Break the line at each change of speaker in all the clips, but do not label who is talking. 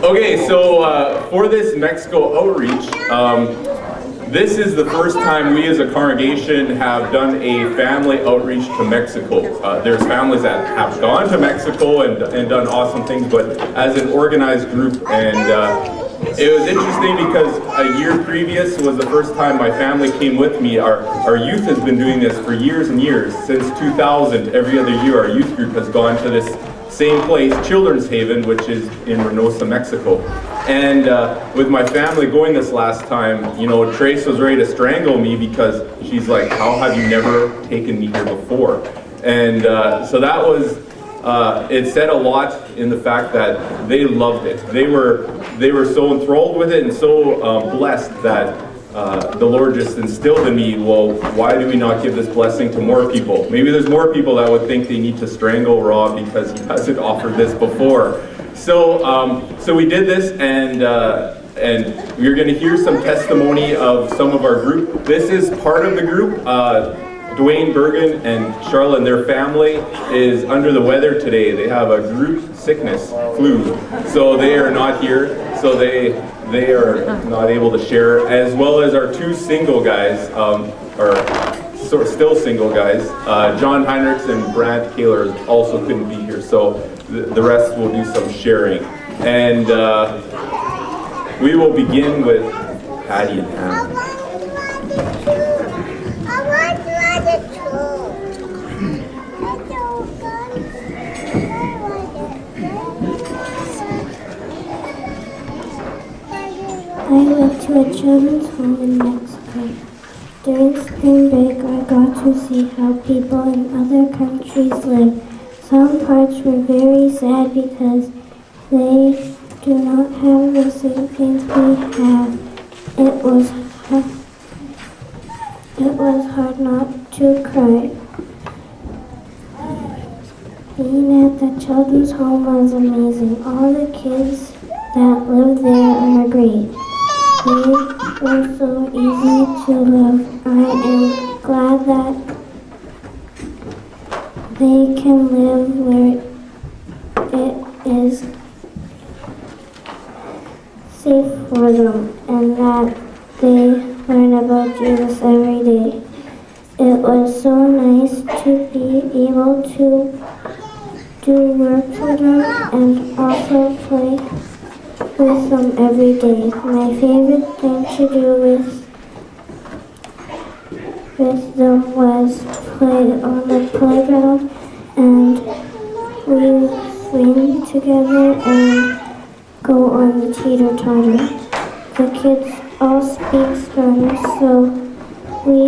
Okay, so for this Mexico outreach, this is the first time we as a congregation have done a family outreach to Mexico. There's families that have gone to Mexico and done awesome things, but as an organized group, and it was interesting because a year previous was the first time my family came with me. Our youth has been doing this for years and years. Since 2000, every other year our youth group has gone to this same place, Children's Haven, which is in Reynosa, Mexico. And with my family going this last time, you know, Trace was ready to strangle me because she's like, how have you never taken me here before? And so that was, it said a lot in the fact that they loved it. They were so enthralled with it and so blessed that the Lord just instilled in me, well, why do we not give this blessing to more people? Maybe there's more people that would think they need to strangle Rob because he hasn't offered this before. So we did this, and you're going to hear some testimony of some of our group. This is part of the group. Dwayne Bergen and Charlotte and their family is under the weather today. They have a group sickness, flu, so they are not here. So they are not able to share, as well as our two single guys, or sort of still single guys. John Heinrichs and Brad Kaler also couldn't be here, so the rest will do some sharing. And we will begin with Patty and Hannah.
I went to a children's home in Mexico. During spring break, I got to see how people in other countries live. Some parts were very sad because they do not have the same things we have. It was hard not to cry. Being at the children's home was amazing. All the kids that live there are great. They were so easy to love. I am glad that they can live where it is safe for them and that they learn about Jesus every day. It was so nice to be able to do work for them and also play with them every day. My favorite thing to do with them was play on the playground, and we swing together and go on the teeter-totter. The kids all speak Spanish, so we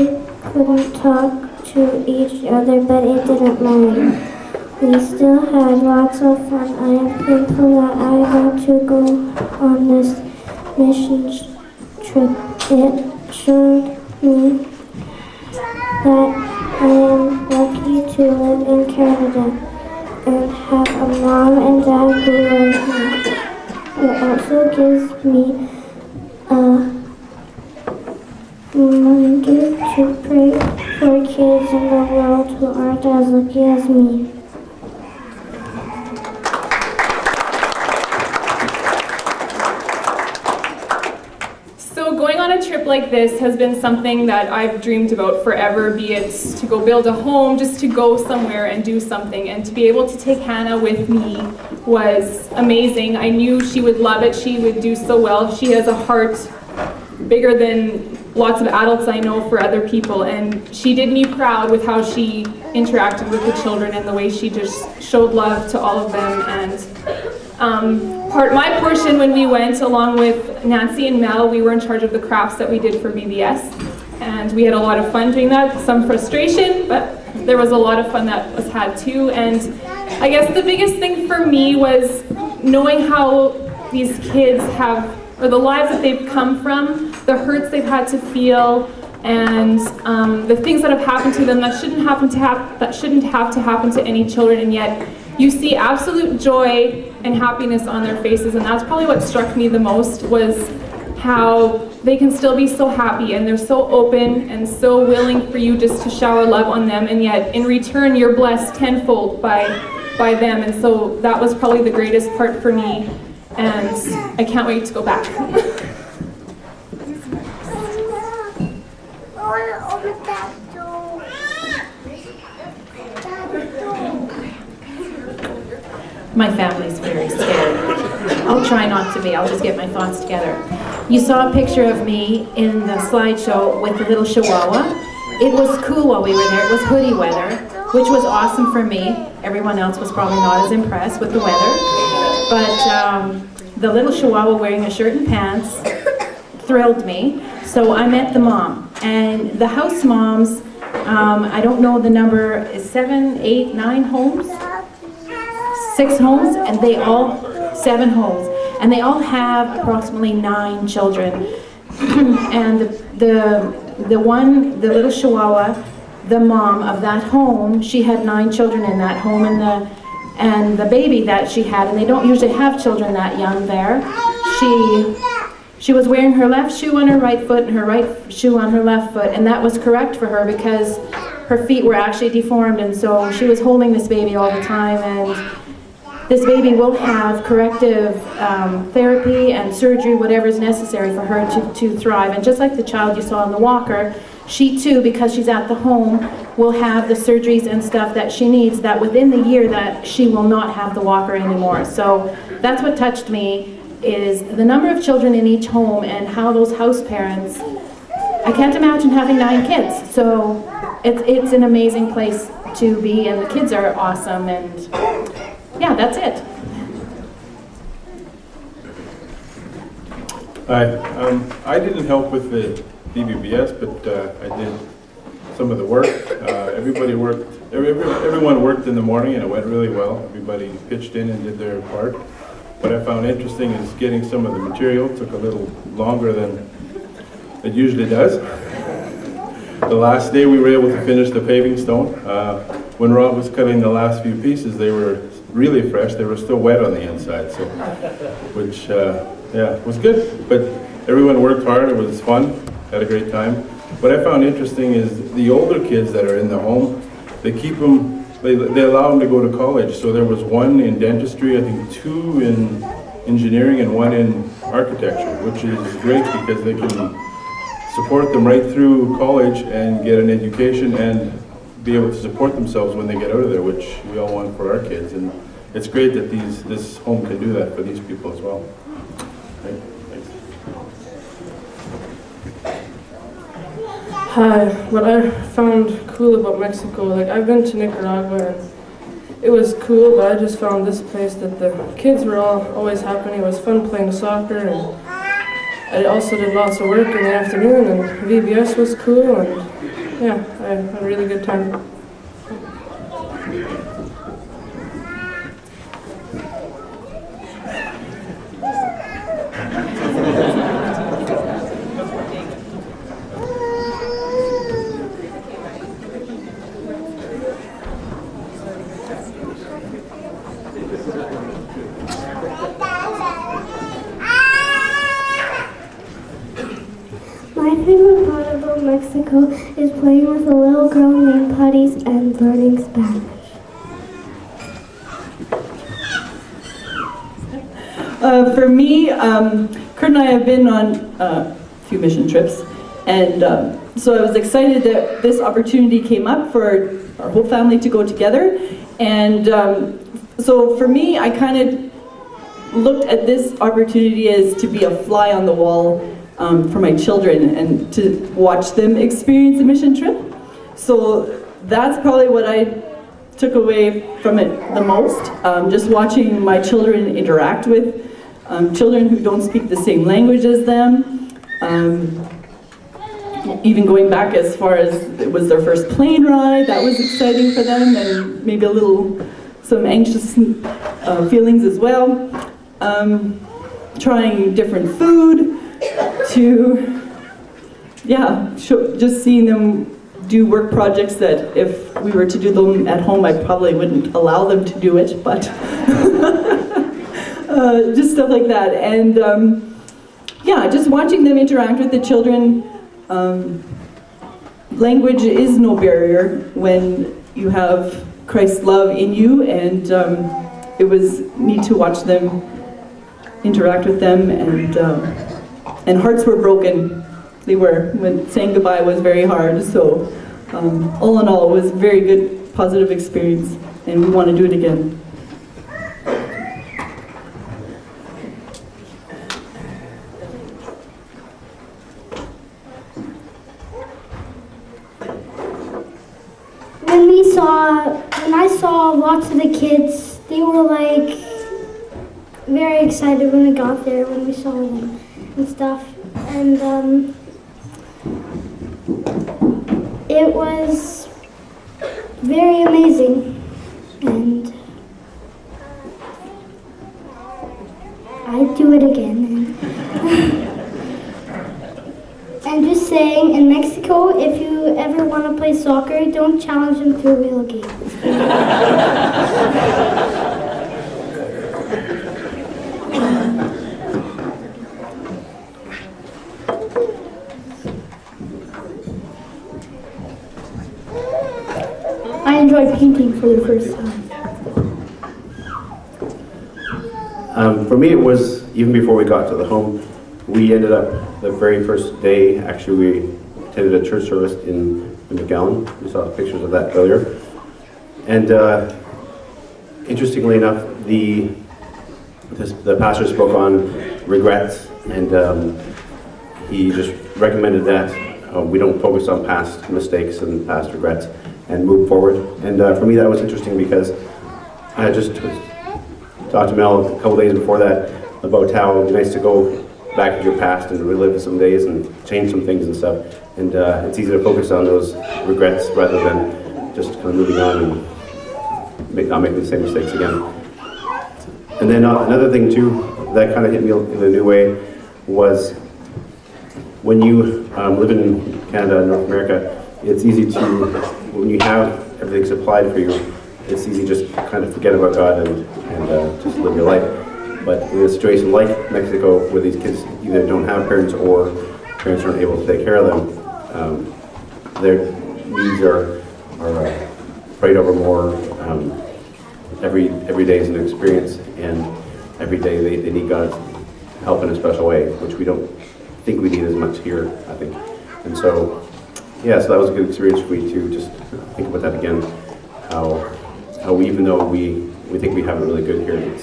couldn't talk to each other, but it didn't matter. We still had lots of fun. I am thankful that I got to go on this mission trip. It showed me that I am lucky to live in Canada and have a mom and dad who love me. It also gives me a reminder to pray for kids in the world who aren't as lucky as me.
Going on a trip like this has been something that I've dreamed about forever, be it to go build a home, just to go somewhere and do something. And to be able to take Hannah with me was amazing. I knew she would love it. She would do so well. She has a heart bigger than lots of adults I know for other people. And she did me proud with how she interacted with the children and the way she just showed love to all of them. And my portion when we went, along with Nancy and Mel, we were in charge of the crafts that we did for VBS, and we had a lot of fun doing that. Some frustration, but there was a lot of fun that was had too. And I guess the biggest thing for me was knowing how these kids have, or the lives that they've come from, the hurts they've had to feel, and the things that have happened to them that shouldn't have to happen to any children, and yet you see absolute joy and happiness on their faces. And that's probably what struck me the most, was how they can still be so happy and they're so open and so willing for you just to shower love on them, and yet in return you're blessed tenfold by them. And so that was probably the greatest part for me. and I can't wait to go back.
My family's very scared. I'll try not to be, I'll just get my thoughts together. You saw a picture of me in the slideshow with the little chihuahua. It was cool while we were there, it was hoodie weather, which was awesome for me. Everyone else was probably not as impressed with the weather. But the little chihuahua wearing a shirt and pants thrilled me. So I met the mom. And the house moms, I don't know the number, is 7, 8, 9 homes? 6 homes, and they all, 7 homes, and they all have approximately 9 children. And the little chihuahua, the mom of that home, she had 9 children in that home, and the baby that she had, and they don't usually have children that young there, she was wearing her left shoe on her right foot and her right shoe on her left foot, and that was correct for her because her feet were actually deformed, and so she was holding this baby all the time, and this baby will have corrective therapy and surgery, whatever is necessary for her to thrive. And just like the child you saw in the walker, she too, because she's at the home, will have the surgeries and stuff that she needs, that within the year that she will not have the walker anymore. So that's what touched me, is the number of children in each home and how those house parents, I can't imagine having 9 kids. So it's an amazing place to be, and the kids are awesome, and yeah, that's it.
Hi, I didn't help with the BBBS, but I did some of the work. Everyone worked in the morning, and it went really well. Everybody pitched in and did their part. What I found interesting is getting some of the material. It took a little longer than it usually does. The last day we were able to finish the paving stone. When Rob was cutting the last few pieces, they were really fresh. They were still wet on the inside, so which was good. But everyone worked hard. It was fun. Had a great time. What I found interesting is the older kids that are in the home. They keep them. They allow them to go to college. So there was 1 in dentistry, I think 2 in engineering, and 1 in architecture, which is great because they can support them right through college and get an education and be able to support themselves when they get out of there, which we all want for our kids. And it's great that this home can do that for these people as well. Right? Thanks.
Hi, what I found cool about Mexico, like I've been to Nicaragua and it was cool, but I just found this place that the kids were always happy. It was fun playing soccer, and I also did lots of work in the afternoon, and VBS was cool, and yeah, I had a really good time.
My favorite part about Mexico is playing with a little girl named Putties and learning Spanish.
For me, Kurt and I have been on a few mission trips, and so I was excited that this opportunity came up for our whole family to go together. And so for me, I kind of looked at this opportunity as to be a fly on the wall for my children and to watch them experience a mission trip. So that's probably what I took away from it the most, just watching my children interact with children who don't speak the same language as them, even going back as far as it was their first plane ride. That was exciting for them, and maybe some anxious feelings as well. Trying different food, just seeing them do work projects that if we were to do them at home, I probably wouldn't allow them to do it, but just stuff like that. And just watching them interact with the children. Language is no barrier when you have Christ's love in you, and it was neat to watch them interact with them, and hearts were broken. They were, when saying goodbye was very hard. So all in all, it was a very good, positive experience, and we want to do it again.
When I saw lots of the kids, they were like very excited when we got there, when we saw them and stuff. And it was very amazing. And I'd do it again. And just saying, in Mexico, if you ever want to play soccer, don't challenge them to a real game. I enjoyed painting for the first time.
For me, it was, even before we got to the home, we ended up, the very first day, actually we attended a church service in McGowan. We saw pictures of that earlier. And interestingly enough, the pastor spoke on regrets, and he just recommended that we don't focus on past mistakes and past regrets and move forward. And for me, that was interesting because I just talked to Mel a couple days before that about how it's nice to go back into your past and relive some days and change some things and stuff. And it's easy to focus on those regrets rather than just kind of moving on and not making the same mistakes again. And then another thing too that kind of hit me in a new way was when you live in Canada and North America, it's easy to, when you have everything supplied for you, it's easy to just kind of forget about God and just live your life. But in a situation like Mexico, where these kids either don't have parents or parents aren't able to take care of them, their needs are prayed over more. Every day is an experience, and every day they need God's help in a special way, which we don't think we need as much here, I think. And so, yeah, so that was a good experience for me to just think about that again. How we, even though we think we have it really good here,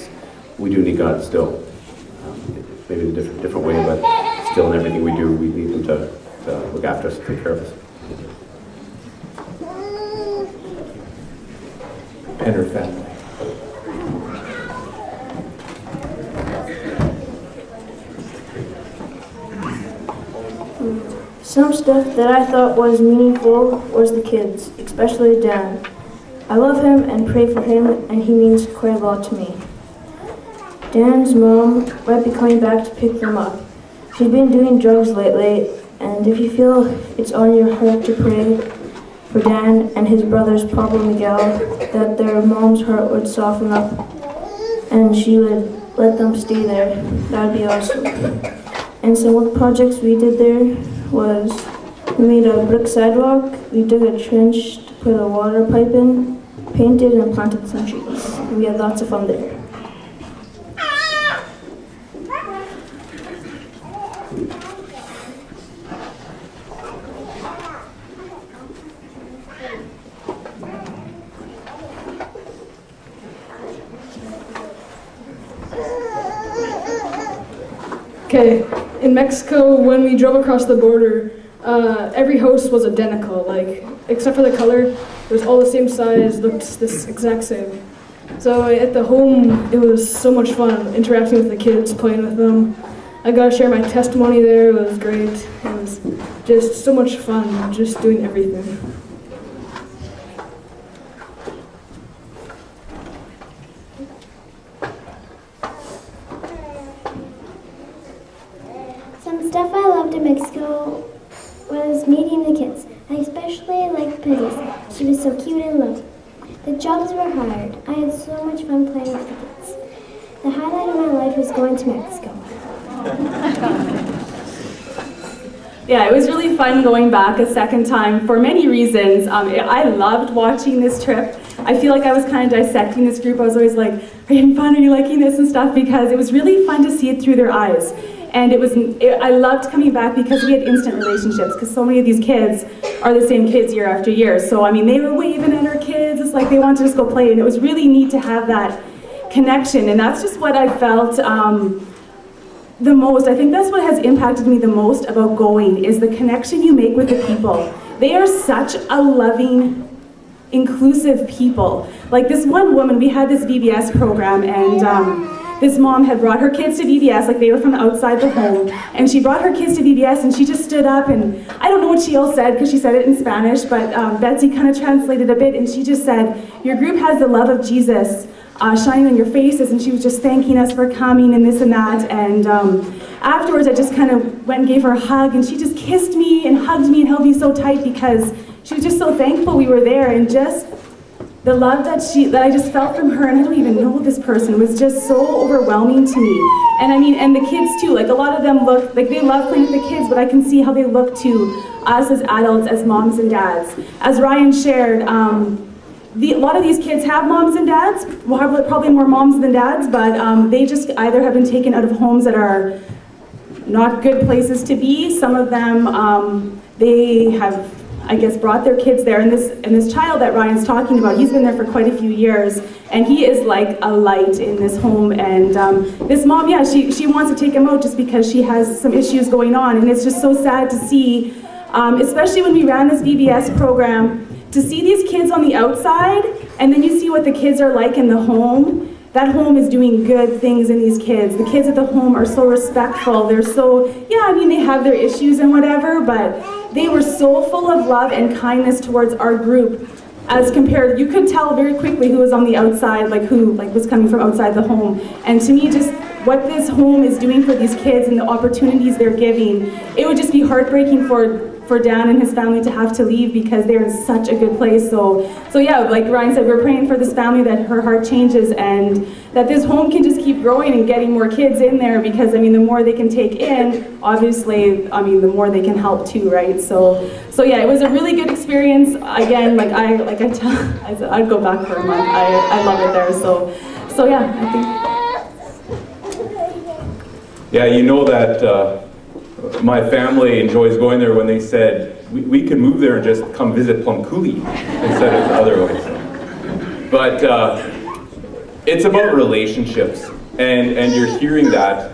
we do need God still. Maybe in a different way, but still in everything we do, we need Him to look after us, take care of us.
And her family.
Some stuff that I thought was meaningful was the kids, especially Dan. I love him and pray for him, and he means quite a lot to me. Dan's mom might be coming back to pick them up. She's been doing drugs lately, and if you feel it's on your heart to pray for Dan and his brothers Pablo and Miguel, that their mom's heart would soften up and she would let them stay there, that would be awesome. And some of the projects we did there was we made a brick sidewalk, we dug a trench to put a water pipe in, painted and planted some trees. We had lots of fun there.
Okay, in Mexico, when we drove across the border, every house was identical, like, except for the color, it was all the same size, looked this exact same. So at the home, it was so much fun interacting with the kids, playing with them. I got to share my testimony there, it was great. It was just so much fun, just doing everything.
Some stuff I loved in Mexico was meeting the kids. I especially liked Peggy. She was so cute and lovely. The jobs were hard. I had so much fun playing with the kids. The highlight of my life was going to Mexico.
Yeah, it was really fun going back a second time for many reasons. I loved watching this trip. I feel like I was kind of dissecting this group. I was always like, are you having fun? Are you liking this and stuff? Because it was really fun to see it through their eyes. And I loved coming back because we had instant relationships, because so many of these kids are the same kids year after year. So I mean, they were waving at our kids. It's like they wanted to just go play, and it was really neat to have that connection. And that's just what I felt the most. I think that's what has impacted me the most about going, is the connection you make with the people. They are such a loving, inclusive people. Like this one woman, we had this VBS program, and this mom had brought her kids to VBS, like they were from outside the home, and she brought her kids to VBS, and she just stood up, and I don't know what she all said because she said it in Spanish, but Betsy kind of translated a bit, and she just said, your group has the love of Jesus shining on your faces, and she was just thanking us for coming and this and that. And afterwards I just kind of went and gave her a hug, and she just kissed me and hugged me and held me so tight because she was just so thankful we were there, and just the love that I just felt from her, and I don't even know this person, was just so overwhelming to me. And I mean, and the kids too, like a lot of them look, like they love playing with the kids, but I can see how they look to us as adults, as moms and dads. As Ryan shared, a lot of these kids have moms and dads, probably more moms than dads, but they just either have been taken out of homes that are not good places to be. Some of them, they have, I guess, brought their kids there. And this child that Ryan's talking about, he's been there for quite a few years, and he is like a light in this home. And this mom, yeah, she wants to take him out just because she has some issues going on. And it's just so sad to see, especially when we ran this VBS program, to see these kids on the outside, and then you see what the kids are like in the home. That home is doing good things in these kids. The kids at the home are so respectful. They're so, yeah, I mean, they have their issues and whatever, but they were so full of love and kindness towards our group, as compared, you could tell very quickly who was on the outside, like who was coming from outside the home. And to me, just what this home is doing for these kids and the opportunities they're giving, it would just be heartbreaking for Dan and his family to have to leave, because they're in such a good place. So yeah, like Ryan said, we're praying for this family that her heart changes, and that this home can just keep growing and getting more kids in there, because I mean, the more they can take in, obviously, I mean, the more they can help too, right? So yeah, it was a really good experience. Again, I'd go back for a month. I love it there. So yeah, I think.
Yeah, you know that my family enjoys going there when they said, we could move there and just come visit Plum Coulee instead of otherwise. But it's about relationships, and you're hearing that.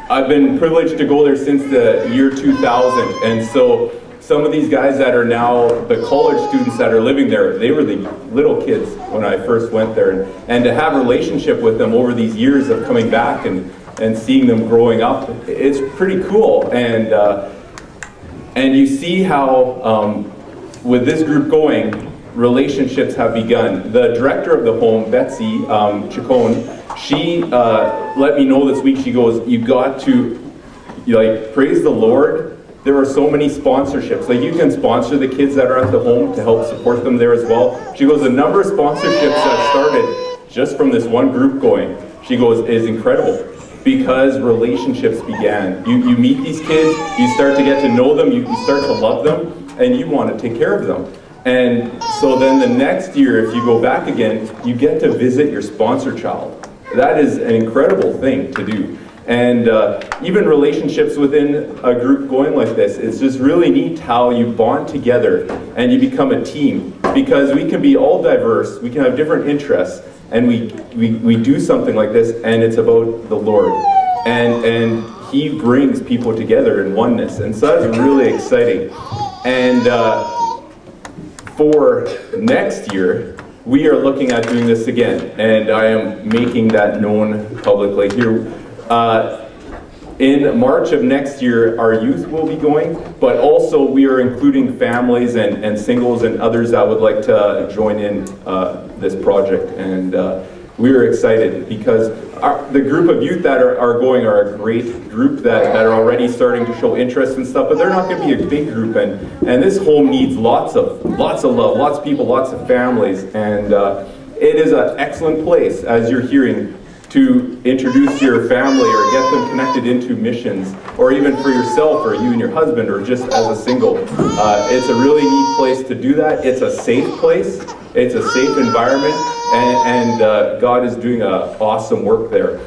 I've been privileged to go there since the year 2000, and so some of these guys that are now the college students that are living there, they were the little kids when I first went there, and to have a relationship with them over these years of coming back and seeing them growing up, it's pretty cool. And you see how with this group going, relationships have begun. The director of the home, Betsy Chacon, she let me know this week, she goes, you got to, praise the Lord, there are so many sponsorships. Like, you can sponsor the kids that are at the home to help support them there as well. She goes, the number of sponsorships that started just from this one group going, she goes, is incredible. Because relationships began. You meet these kids, you start to get to know them, you start to love them, and you want to take care of them. And so then the next year, if you go back again, you get to visit your sponsor child. That is an incredible thing to do. And even relationships within a group going like this, it's just really neat how you bond together and you become a team. Because we can be all diverse, we can have different interests, and we do something like this, and it's about the Lord. And He brings people together in oneness. And so that's really exciting. And for next year, we are looking at doing this again. And I am making that known publicly here. In March of next year, our youth will be going, but also we are including families and singles and others that would like to join in this project. And we are excited because the group of youth that are going are a great group that are already starting to show interest and stuff, but they're not going to be a big group. And this home needs lots of love, lots of people, lots of families. And it is an excellent place, as you're hearing, to introduce your family or get them connected into missions, or even for yourself or you and your husband, or just as a single. It's a really neat place to do that. It's a safe place. It's a safe environment, and God is doing awesome work there.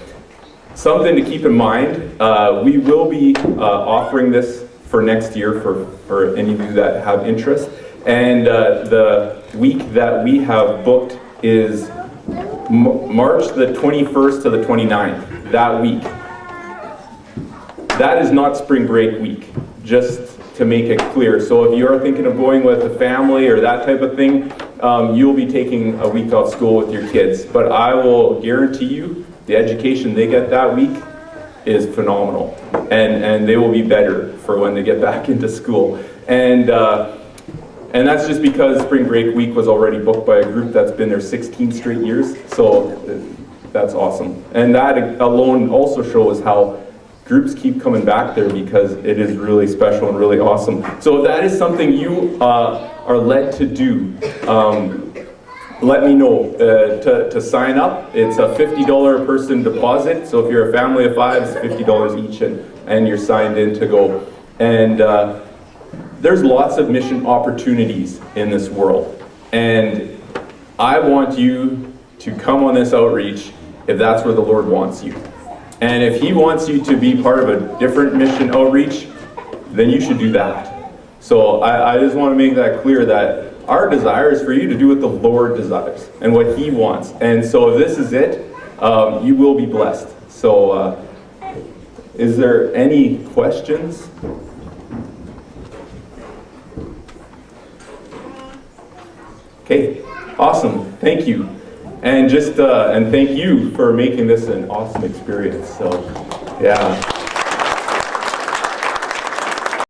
Something to keep in mind, we will be offering this for next year for any of you that have interest. And the week that we have booked is March the 21st to the 29th, that week. That is not spring break week, just to make it clear. So if you are thinking of going with a family or that type of thing, you'll be taking a week off school with your kids. But I will guarantee you, the education they get that week is phenomenal. And they will be better for when they get back into school. And that's just because spring break week was already booked by a group that's been there 16 straight years. So that's awesome. And that alone also shows how groups keep coming back there, because it is really special and really awesome. So if that is something you are led to do, let me know. To sign up, it's a $50 per person deposit. So if you're a family of 5, it's $50 each, and you're signed in to go. And there's lots of mission opportunities in this world. And I want you to come on this outreach if that's where the Lord wants you. And if He wants you to be part of a different mission outreach, then you should do that. So I just want to make that clear, that our desire is for you to do what the Lord desires and what He wants. And so if this is it, you will be blessed. So is there any questions? Okay, awesome. Thank you. And just and thank you for making this an awesome experience. So, yeah.